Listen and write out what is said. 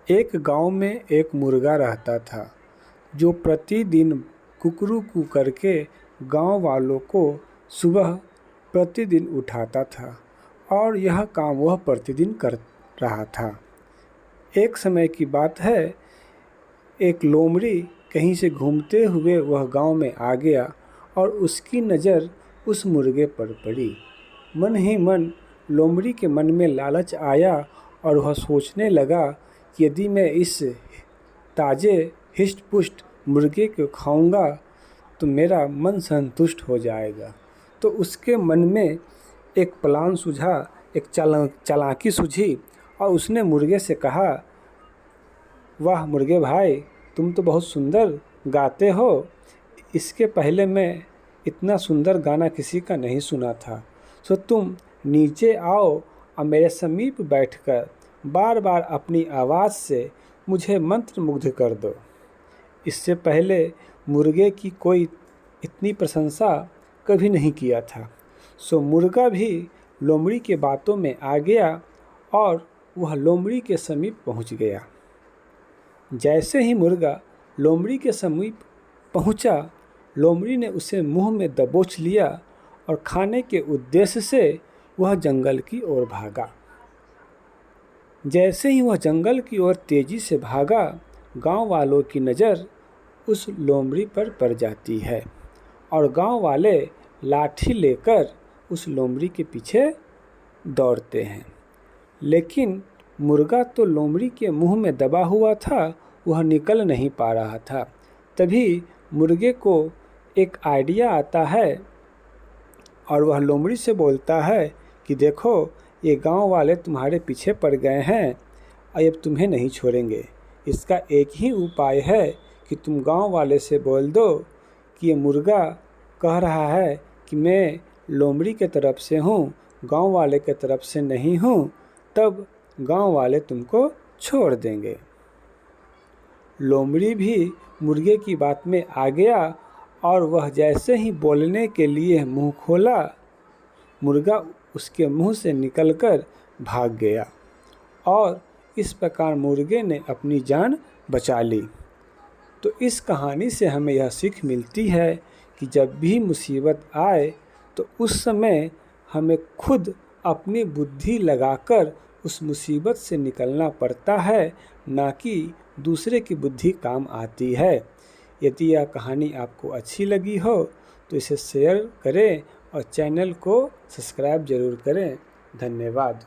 एक गांव में एक मुर्गा रहता था जो प्रतिदिन कुकरू करके गांव वालों को सुबह प्रतिदिन उठाता था और यह काम वह प्रतिदिन कर रहा था। एक समय की बात है, एक लोमड़ी कहीं से घूमते हुए वह गांव में आ गया और उसकी नज़र उस मुर्गे पर पड़ी। मन ही मन लोमड़ी के मन में लालच आया और वह सोचने लगा कि यदि मैं इस ताज़े हिष्ट पुष्ट मुर्गे को खाऊंगा तो मेरा मन संतुष्ट हो जाएगा। तो उसके मन में एक प्लान सूझा, एक चालाकी सूझी और उसने मुर्गे से कहा, वाह मुर्गे भाई, तुम तो बहुत सुंदर गाते हो। इसके पहले मैं इतना सुंदर गाना किसी का नहीं सुना था। सो तुम नीचे आओ और मेरे समीप बैठकर बार बार अपनी आवाज़ से मुझे मंत्रमुग्ध कर दो। इससे पहले मुर्गे की कोई इतनी प्रशंसा कभी नहीं किया था। सो मुर्गा भी लोमड़ी के बातों में आ गया और वह लोमड़ी के समीप पहुंच गया। जैसे ही मुर्गा लोमड़ी के समीप पहुंचा, लोमड़ी ने उसे मुंह में दबोच लिया और खाने के उद्देश्य से वह जंगल की ओर भागा। जैसे ही वह जंगल की ओर तेजी से भागा, गांव वालों की नज़र उस लोमड़ी पर पड़ जाती है और गांव वाले लाठी लेकर उस लोमड़ी के पीछे दौड़ते हैं। लेकिन मुर्गा तो लोमड़ी के मुंह में दबा हुआ था, वह निकल नहीं पा रहा था। तभी मुर्गे को एक आइडिया आता है और वह लोमड़ी से बोलता है कि देखो, ये गांव वाले तुम्हारे पीछे पड़ गए हैं और अब तुम्हें नहीं छोड़ेंगे। इसका एक ही उपाय है कि तुम गांव वाले से बोल दो कि ये मुर्गा कह रहा है कि मैं लोमड़ी के तरफ से हूँ, गांव वाले के तरफ से नहीं हूँ, तब गांव वाले तुमको छोड़ देंगे। लोमड़ी भी मुर्गे की बात में आ गया और वह जैसे ही बोलने के लिए मुंह खोला, मुर्गा उसके मुंह से निकलकर भाग गया और इस प्रकार मुर्गे ने अपनी जान बचा ली। तो इस कहानी से हमें यह सीख मिलती है कि जब भी मुसीबत आए तो उस समय हमें खुद अपनी बुद्धि लगाकर उस मुसीबत से निकलना पड़ता है, ना कि दूसरे की बुद्धि काम आती है। यदि यह कहानी आपको अच्छी लगी हो तो इसे शेयर करें और चैनल को सब्सक्राइब ज़रूर करें। धन्यवाद।